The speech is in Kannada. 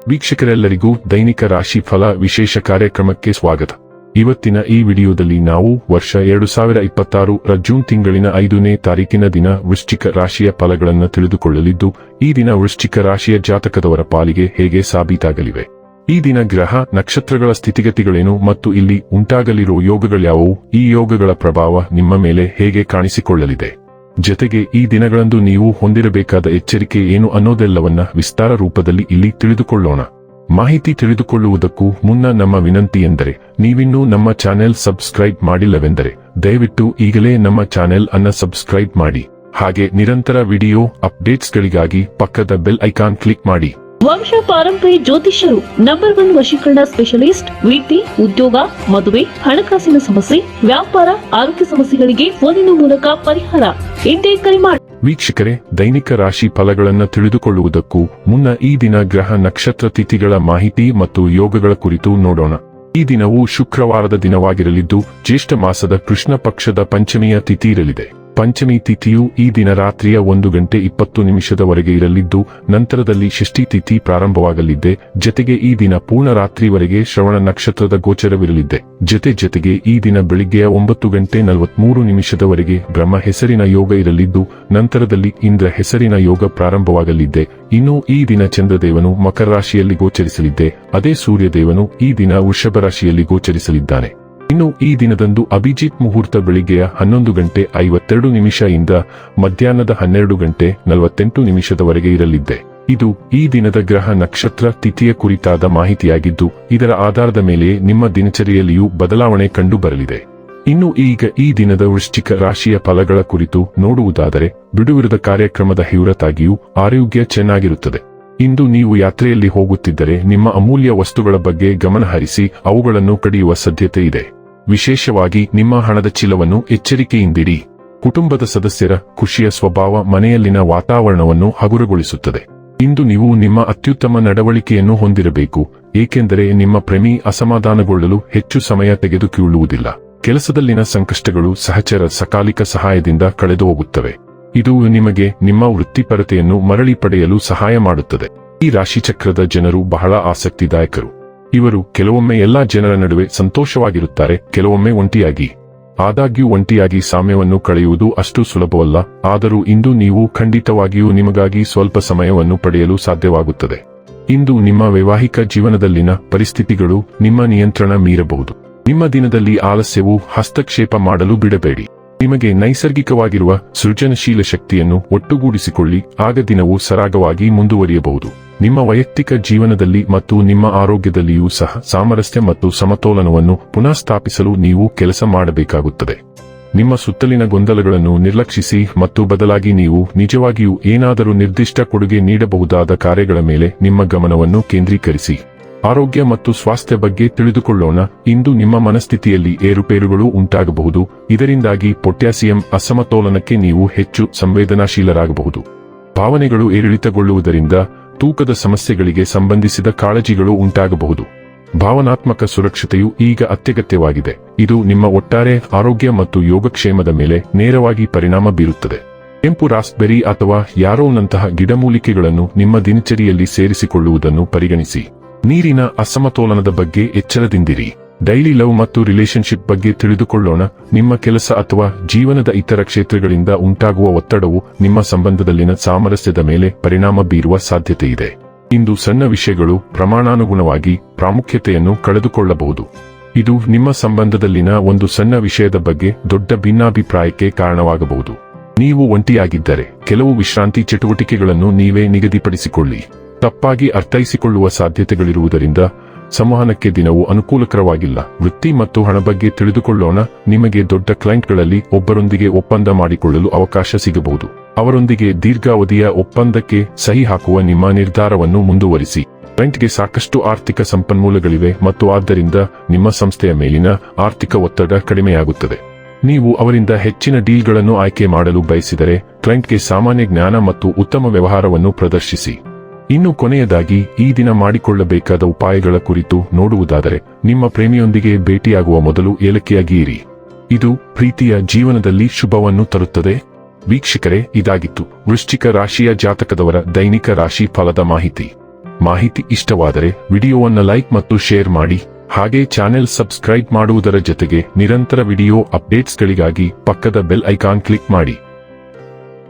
ವೀಕ್ಷಕರೆಲ್ಲರಿಗೂ ದೈನಿಕ ರಾಶಿ ಫಲ ವಿಶೇಷ ಕಾರ್ಯಕ್ರಮಕ್ಕೆ ಸ್ವಾಗತ. ಇವತ್ತಿನ ಈ ವಿಡಿಯೋದಲ್ಲಿ ನಾವು ವರ್ಷ 2026 ರ ಜೂನ್ ತಿಂಗಳಿನ 5ನೇ ತಾರೀಕಿನ ದಿನ ವೃಶ್ಚಿಕ ರಾಶಿಯ ಫಲಗಳನ್ನು ತಿಳಿದುಕೊಳ್ಳಲಿದ್ದು, ಈ ದಿನ ವೃಶ್ಚಿಕ ರಾಶಿಯ ಜಾತಕದವರ ಪಾಲಿಗೆ ಹೇಗೆ ಸಾಬೀತಾಗಲಿವೆ, ಈ ದಿನ ಗ್ರಹ ನಕ್ಷತ್ರಗಳ ಸ್ಥಿತಿಗತಿಗಳೇನು ಮತ್ತು ಇಲ್ಲಿ ಉಂಟಾಗಲಿರುವ ಯೋಗಗಳ್ಯಾವುವು, ಈ ಯೋಗಗಳ ಪ್ರಭಾವ ನಿಮ್ಮ ಮೇಲೆ ಹೇಗೆ ಕಾಣಿಸಿಕೊಳ್ಳಲಿದೆ, ಜೊತೆಗೆ ಈ ದಿನಗಳಂದು ನೀವು ಹೊಂದಿರಬೇಕಾದ ಎಚ್ಚರಿಕೆ ಏನು ಅನ್ನೋದೆಲ್ಲವನ್ನ ವಿಸ್ತಾರ ರೂಪದಲ್ಲಿ ಇಲ್ಲಿ ತಿಳಿದುಕೊಳ್ಳೋಣ. ಮಾಹಿತಿ ತಿಳಿದುಕೊಳ್ಳುವುದಕ್ಕೂ ಮುನ್ನ ನಮ್ಮ ವಿನಂತಿ ಎಂದರೆ, ನೀವಿನ್ನೂ ನಮ್ಮ ಚಾನೆಲ್ ಸಬ್ಸ್ಕ್ರೈಬ್ ಮಾಡಿಲ್ಲವೆಂದರೆ ದಯವಿಟ್ಟು ಈಗಲೇ ನಮ್ಮ ಚಾನೆಲ್ ಅನ್ನ ಸಬ್ಸ್ಕ್ರೈಬ್ ಮಾಡಿ. ಹಾಗೆ ನಿರಂತರ ವಿಡಿಯೋ ಅಪ್ಡೇಟ್ಸ್ಗಳಿಗಾಗಿ ಪಕ್ಕದ ಬೆಲ್ ಐಕಾನ್ ಕ್ಲಿಕ್ ಮಾಡಿ. ವಂಶ ಪಾರಂಪರ್ಯ ಜ್ಯೋತಿಷ್ಯರು ನಂಬರ್ 1 ವಶೀಕರಣ ಸ್ಪೆಷಲಿಸ್ಟ್. ವೃತ್ತಿ, ಉದ್ಯೋಗ, ಮದುವೆ, ಹಣಕಾಸಿನ ಸಮಸ್ಯೆ, ವ್ಯಾಪಾರ, ಆರೋಗ್ಯ ಸಮಸ್ಯೆಗಳಿಗೆ ಫೋನಿನ ಮೂಲಕ ಪರಿಹಾರ. ಇಂದೇ ಕರೆ ಮಾಡಿ. ವೀಕ್ಷಕರೇ, ದೈನಿಕ ರಾಶಿ ಫಲಗಳನ್ನು ತಿಳಿದುಕೊಳ್ಳುವುದಕ್ಕೂ ಮುನ್ನ ಈ ದಿನ ಗ್ರಹ ನಕ್ಷತ್ರ ತಿಥಿಗಳ ಮಾಹಿತಿ ಮತ್ತು ಯೋಗಗಳ ಕುರಿತು ನೋಡೋಣ. ಈ ದಿನವು ಶುಕ್ರವಾರದ ದಿನವಾಗಿರಲಿದ್ದು, ಜ್ಯೇಷ್ಠ ಮಾಸದ ಕೃಷ್ಣ ಪಕ್ಷದ ಪಂಚಮಿಯ ತಿಥಿ ಇರಲಿದೆ. ಪಂಚಮಿ ತಿಥಿಯು ಈ ದಿನ ರಾತ್ರಿಯ 1:20 ಇರಲಿದ್ದು, ನಂತರದಲ್ಲಿ ಷಷ್ಠಿ ತಿಥಿ ಪ್ರಾರಂಭವಾಗಲಿದೆ. ಜತೆಗೆ ಈ ದಿನ ಪೂರ್ಣ ರಾತ್ರಿವರೆಗೆ ಶ್ರವಣ ನಕ್ಷತ್ರದ ಗೋಚರವಿರಲಿದೆ. ಜೊತೆಗೆ ಈ ದಿನ ಬೆಳಿಗ್ಗೆಯ 9:43 ಬ್ರಹ್ಮ ಹೆಸರಿನ ಯೋಗ ಇರಲಿದ್ದು, ನಂತರದಲ್ಲಿ ಇಂದ್ರ ಹೆಸರಿನ ಯೋಗ ಪ್ರಾರಂಭವಾಗಲಿದೆ. ಇನ್ನು ಈ ದಿನ ಚಂದ್ರದೇವನು ಮಕರ ರಾಶಿಯಲ್ಲಿ ಗೋಚರಿಸಲಿದ್ದೆ. ಅದೇ ಸೂರ್ಯದೇವನು ಈ ದಿನ ವೃಷಭ ರಾಶಿಯಲ್ಲಿ ಗೋಚರಿಸಲಿದ್ದಾನೆ. ಇನ್ನು ಈ ದಿನದಂದು ಅಭಿಜಿತ್ ಮುಹೂರ್ತ ಬೆಳಿಗ್ಗೆಯ 11:52 ಇಂದ ಮಧ್ಯಾಹ್ನದ 12:48 ಇರಲಿದೆ. ಇದು ಈ ದಿನದ ಗ್ರಹ ನಕ್ಷತ್ರ ತಿಥಿಯ ಕುರಿತಾದ ಮಾಹಿತಿಯಾಗಿದ್ದು, ಇದರ ಆಧಾರದ ಮೇಲೆ ನಿಮ್ಮ ದಿನಚರಿಯಲ್ಲಿಯೂ ಬದಲಾವಣೆ ಕಂಡು ಬರಲಿದೆ. ಇನ್ನು ಈಗ ಈ ದಿನದ ವೃಶ್ಚಿಕ ರಾಶಿಯ ಫಲಗಳ ಕುರಿತು ನೋಡುವುದಾದರೆ, ಬಿಡುವಿರದ ಕಾರ್ಯಕ್ರಮದ ಹೊರತಾಗಿಯೂ ಆರೋಗ್ಯ ಚೆನ್ನಾಗಿರುತ್ತದೆ. ಇಂದು ನೀವು ಯಾತ್ರೆಯಲ್ಲಿ ಹೋಗುತ್ತಿದ್ದರೆ ನಿಮ್ಮ ಅಮೂಲ್ಯ ವಸ್ತುಗಳ ಬಗ್ಗೆ ಗಮನ ಹರಿಸಿ ಅವುಗಳನ್ನು ಕಡಿಯುವ ಸಾಧ್ಯತೆ ಇದೆ. ವಿಶೇಷವಾಗಿ ನಿಮ್ಮ ಹಣದ ಚೀಲವನ್ನು ಎಚ್ಚರಿಕೆಯಿಂದಿಡಿ. ಕುಟುಂಬದ ಸದಸ್ಯರ ಖುಷಿಯ ಸ್ವಭಾವ ಮನೆಯಲ್ಲಿನ ವಾತಾವರಣವನ್ನು ಹಗುರಗೊಳಿಸುತ್ತದೆ. ಇಂದು ನೀವು ನಿಮ್ಮ ಅತ್ಯುತ್ತಮ ನಡವಳಿಕೆಯನ್ನು ಹೊಂದಿರಬೇಕು, ಏಕೆಂದರೆ ನಿಮ್ಮ ಪ್ರೇಮಿ ಅಸಮಾಧಾನಗೊಳ್ಳಲು ಹೆಚ್ಚು ಸಮಯ ತೆಗೆದುಕೊಳ್ಳುವುದಿಲ್ಲ. ಕೆಲಸದಲ್ಲಿನ ಸಂಕಷ್ಟಗಳು ಸಹಚರ ಸಕಾಲಿಕ ಸಹಾಯದಿಂದ ಕಳೆದು ಹೋಗುತ್ತವೆ. ಇದು ನಿಮಗೆ ನಿಮ್ಮ ವೃತ್ತಿಪರತೆಯನ್ನು ಮರಳಿ ಪಡೆಯಲು ಸಹಾಯ ಮಾಡುತ್ತದೆ. ಈ ರಾಶಿಚಕ್ರದ ಜನರು ಬಹಳ ಆಸಕ್ತಿದಾಯಕರು. ಇವರು ಕೆಲವೊಮ್ಮೆ ಎಲ್ಲಾ ಜನರ ನಡುವೆ ಸಂತೋಷವಾಗಿರುತ್ತಾರೆ, ಕೆಲವೊಮ್ಮೆ ಒಂಟಿಯಾಗಿ. ಆದಾಗ್ಯೂ ಒಂಟಿಯಾಗಿ ಸಾಮ್ಯವನ್ನು ಕಳೆಯುವುದು ಅಷ್ಟು ಸುಲಭವಲ್ಲ. ಆದರೂ ಇಂದು ನೀವು ಖಂಡಿತವಾಗಿಯೂ ನಿಮಗಾಗಿ ಸ್ವಲ್ಪ ಸಮಯವನ್ನು ಪಡೆಯಲು ಸಾಧ್ಯವಾಗುತ್ತದೆ. ಇಂದು ನಿಮ್ಮ ವೈವಾಹಿಕ ಜೀವನದಲ್ಲಿನ ಪರಿಸ್ಥಿತಿಗಳು ನಿಮ್ಮ ನಿಯಂತ್ರಣ ಮೀರಬಹುದು. ನಿಮ್ಮ ದಿನದಲ್ಲಿ ಆಲಸ್ಯವು ಹಸ್ತಕ್ಷೇಪ ಮಾಡಲು ಬಿಡಬೇಡಿ. ನಿಮಗೆ ನೈಸರ್ಗಿಕವಾಗಿರುವ ಸೃಜನಶೀಲ ಶಕ್ತಿಯನ್ನು ಒಟ್ಟುಗೂಡಿಸಿಕೊಳ್ಳಿ, ಆಗ ದಿನವು ಸರಾಗವಾಗಿ ಮುಂದುವರಿಯಬಹುದು. ನಿಮ್ಮ ವೈಯಕ್ತಿಕ ಜೀವನದಲ್ಲಿ ಮತ್ತು ನಿಮ್ಮ ಆರೋಗ್ಯದಲ್ಲಿಯೂ ಸಹ ಸಾಮರಸ್ಯ ಮತ್ತು ಸಮತೋಲನವನ್ನು ಪುನಃ ಸ್ಥಾಪಿಸಲು ನೀವು ಕೆಲಸ ಮಾಡಬೇಕಾಗುತ್ತದೆ. ನಿಮ್ಮ ಸುತ್ತಲಿನ ಗೊಂದಲಗಳನ್ನು ನಿರ್ಲಕ್ಷಿಸಿ ಮತ್ತು ಬದಲಾಗಿ ನೀವು ನಿಜವಾಗಿಯೂ ಏನಾದರೂ ನಿರ್ದಿಷ್ಟ ಕೊಡುಗೆ ನೀಡಬಹುದಾದ ಕಾರ್ಯಗಳ ಮೇಲೆ ನಿಮ್ಮ ಗಮನವನ್ನು ಕೇಂದ್ರೀಕರಿಸಿ. ಆರೋಗ್ಯ ಮತ್ತು ಸ್ವಾಸ್ಥ್ಯ ಬಗ್ಗೆ ತಿಳಿದುಕೊಳ್ಳೋಣ. ಇಂದು ನಿಮ್ಮ ಮನಸ್ಥಿತಿಯಲ್ಲಿ ಏರುಪೇರುಗಳು ಉಂಟಾಗಬಹುದು. ಇದರಿಂದಾಗಿ ಪೊಟ್ಯಾಸಿಯಂ ಅಸಮತೋಲನಕ್ಕೆ ನೀವು ಹೆಚ್ಚು ಸಂವೇದನಾಶೀಲರಾಗಬಹುದು. ಭಾವನೆಗಳು ಏರಿಳಿತಗೊಳ್ಳುವುದರಿಂದ ತೂಕದ ಸಮಸ್ಯೆಗಳಿಗೆ ಸಂಬಂಧಿಸಿದ ಕಾಳಜಿಗಳು ಉಂಟಾಗಬಹುದು. ಭಾವನಾತ್ಮಕ ಸುರಕ್ಷತೆಯು ಈಗ ಅತ್ಯಗತ್ಯವಾಗಿದೆ. ಇದು ನಿಮ್ಮ ಒಟ್ಟಾರೆ ಆರೋಗ್ಯ ಮತ್ತು ಯೋಗಕ್ಷೇಮದ ಮೇಲೆ ನೇರವಾಗಿ ಪರಿಣಾಮ ಬೀರುತ್ತದೆ. ಕೆಂಪು ರಾಸ್ಬೆರಿ ಅಥವಾ ಯಾರೋನಂತಹ ಗಿಡಮೂಲಿಕೆಗಳನ್ನು ನಿಮ್ಮ ದಿನಚರಿಯಲ್ಲಿ ಸೇರಿಸಿಕೊಳ್ಳುವುದನ್ನು ಪರಿಗಣಿಸಿ. ನೀರಿನ ಅಸಮತೋಲನದ ಬಗ್ಗೆ ಎಚ್ಚರದಿಂದಿರಿ. ಡೈಲಿ ಲವ್ ಮತ್ತು ರಿಲೇಶನ್ಶಿಪ್ ಬಗ್ಗೆ ತಿಳಿದುಕೊಳ್ಳೋಣ. ನಿಮ್ಮ ಕೆಲಸ ಅಥವಾ ಜೀವನದ ಇತರ ಕ್ಷೇತ್ರಗಳಿಂದ ಉಂಟಾಗುವ ಒತ್ತಡವು ನಿಮ್ಮ ಸಂಬಂಧದಲ್ಲಿನ ಸಾಮರಸ್ಯದ ಮೇಲೆ ಪರಿಣಾಮ ಬೀರುವ ಸಾಧ್ಯತೆಯಿದೆ. ಇಂದು ಸಣ್ಣ ವಿಷಯಗಳು ಪ್ರಮಾಣಾನುಗುಣವಾಗಿ ಪ್ರಾಮುಖ್ಯತೆಯನ್ನು ಕಳೆದುಕೊಳ್ಳಬಹುದು. ಇದು ನಿಮ್ಮ ಸಂಬಂಧದಲ್ಲಿನ ಒಂದು ಸಣ್ಣ ವಿಷಯದ ಬಗ್ಗೆ ದೊಡ್ಡ ಭಿನ್ನಾಭಿಪ್ರಾಯಕ್ಕೆ ಕಾರಣವಾಗಬಹುದು. ನೀವು ಒಂಟಿಯಾಗಿದ್ದರೆ ಕೆಲವು ವಿಶ್ರಾಂತಿ ಚಟುವಟಿಕೆಗಳನ್ನು ನೀವೇ ನಿಗದಿಪಡಿಸಿಕೊಳ್ಳಿ. ತಪ್ಪಾಗಿ ಅರ್ಥೈಸಿಕೊಳ್ಳುವ ಸಾಧ್ಯತೆಗಳಿರುವುದರಿಂದ ಸಂವಹನಕ್ಕೆ ದಿನವು ಅನುಕೂಲಕರವಾಗಿಲ್ಲ. ವೃತ್ತಿ ಮತ್ತು ಹಣ ಬಗ್ಗೆ ತಿಳಿದುಕೊಳ್ಳೋಣ. ನಿಮಗೆ ದೊಡ್ಡ ಕ್ಲೈಂಟ್ಗಳಲ್ಲಿ ಒಬ್ಬರೊಂದಿಗೆ ಒಪ್ಪಂದ ಮಾಡಿಕೊಳ್ಳಲು ಅವಕಾಶ ಸಿಗಬಹುದು. ಅವರೊಂದಿಗೆ ದೀರ್ಘಾವಧಿಯ ಒಪ್ಪಂದಕ್ಕೆ ಸಹಿ ಹಾಕುವ ನಿಮ್ಮ ನಿರ್ಧಾರವನ್ನು ಮುಂದುವರಿಸಿ. ಕ್ಲೈಂಟ್ಗೆ ಸಾಕಷ್ಟು ಆರ್ಥಿಕ ಸಂಪನ್ಮೂಲಗಳಿವೆ ಮತ್ತು ಆದ್ದರಿಂದ ನಿಮ್ಮ ಸಂಸ್ಥೆಯ ಮೇಲಿನ ಆರ್ಥಿಕ ಒತ್ತಡ ಕಡಿಮೆಯಾಗುತ್ತದೆ. ನೀವು ಅವರಿಂದ ಹೆಚ್ಚಿನ ಡೀಲ್ಗಳನ್ನು ಆಯ್ಕೆ ಮಾಡಲು ಬಯಸಿದರೆ ಕ್ಲೈಂಟ್ಗೆ ಸಾಮಾನ್ಯ ಜ್ಞಾನ ಮತ್ತು ಉತ್ತಮ ವ್ಯವಹಾರವನ್ನು ಪ್ರದರ್ಶಿಸಿ. ಇನ್ನು ಕೊನೆಯದಾಗಿ ಈ ದಿನ ಮಾಡಿಕೊಳ್ಳಬೇಕಾದ ಉಪಾಯಗಳ ಕುರಿತು ನೋಡುವುದಾದರೆ, ನಿಮ್ಮ ಪ್ರೇಮಿಯೊಂದಿಗೆ ಭೇಟಿಯಾಗುವ ಮೊದಲು ಏಲಕ್ಕಿಯಾಗಿ ಇರಿ. ಇದು ಪ್ರೀತಿಯ ಜೀವನದಲ್ಲಿ ಶುಭವನ್ನು ತರುತ್ತದೆ. ವೀಕ್ಷಕರೇ, ಇದಾಗಿತ್ತು ವೃಶ್ಚಿಕ ರಾಶಿಯ ಜಾತಕದವರ ದೈನಿಕ ರಾಶಿ ಫಲದ ಮಾಹಿತಿ. ಮಾಹಿತಿ ಇಷ್ಟವಾದರೆ ವಿಡಿಯೋವನ್ನು ಲೈಕ್ ಮತ್ತು ಶೇರ್ ಮಾಡಿ. ಹಾಗೆ ಚಾನೆಲ್ ಸಬ್ಸ್ಕ್ರೈಬ್ ಮಾಡುವುದರ ಜೊತೆಗೆ ನಿರಂತರ ವಿಡಿಯೋ ಅಪ್ಡೇಟ್ಸ್ಗಳಿಗಾಗಿ ಪಕ್ಕದ ಬೆಲ್ ಐಕಾನ್ ಕ್ಲಿಕ್ ಮಾಡಿ.